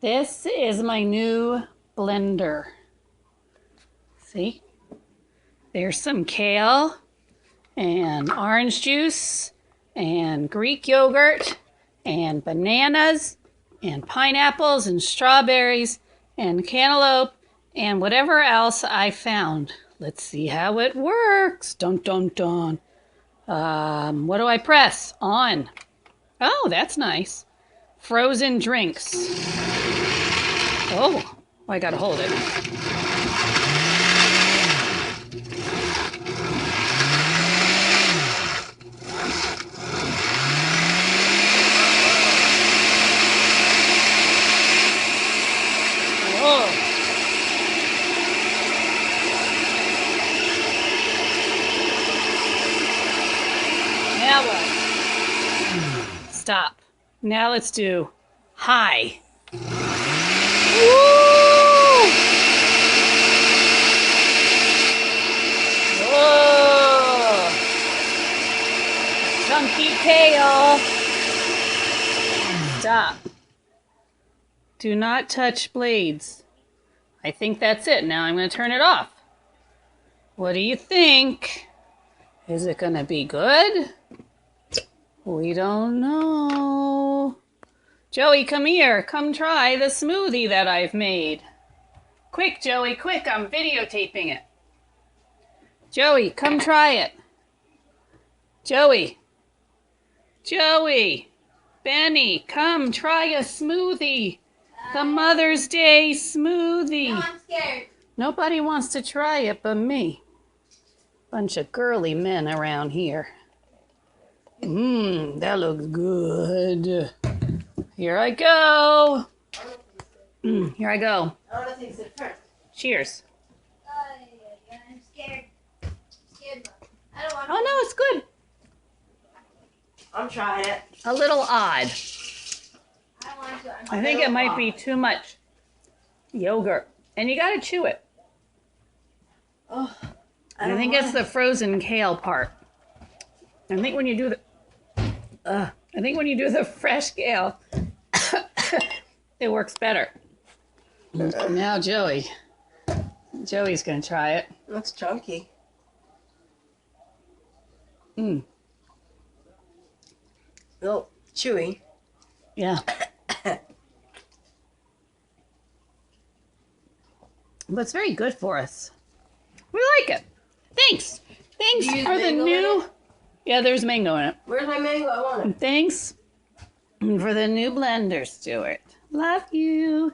This is my new blender. See? There's some kale and orange juice and Greek yogurt and bananas and pineapples and strawberries and cantaloupe and whatever else I found. Let's see how it works. Dun, dun, dun. What do I press? On. Oh, that's nice. Frozen drinks. Oh, I gotta hold it. Oh. Now what? Stop. Now let's do high. Woo! Whoa! Chunky kale. Stop. Do not touch blades. I think that's it. Now I'm going to turn it off. What do you think? Is it going to be good? We don't know. Joey, come here. Come try the smoothie that I've made. Quick, Joey, quick. I'm videotaping it. Joey, come try it. Joey. Joey. Benny, come try a smoothie. The Mother's Day smoothie. No, I'm scared. Nobody wants to try it but me. Bunch of girly men around here. That looks good. Here I go. Here I go. I want to taste it first. Cheers. I'm scared. I don't want Oh no, it's good. I'm trying it. A little odd. I want to. I think it might be too much yogurt. And you gotta chew it. Oh, I think it's the frozen kale part. I think when you do the fresh kale, it works better. Now Joey's gonna try it. It looks chunky. Oh, chewy. Yeah. But it's very good for us. We like it. Thanks. Thanks Do you use for the mango in new... it? Yeah, there's mango in it. Where's my mango? I want it. Thanks for the new blender, Stuart. Love you.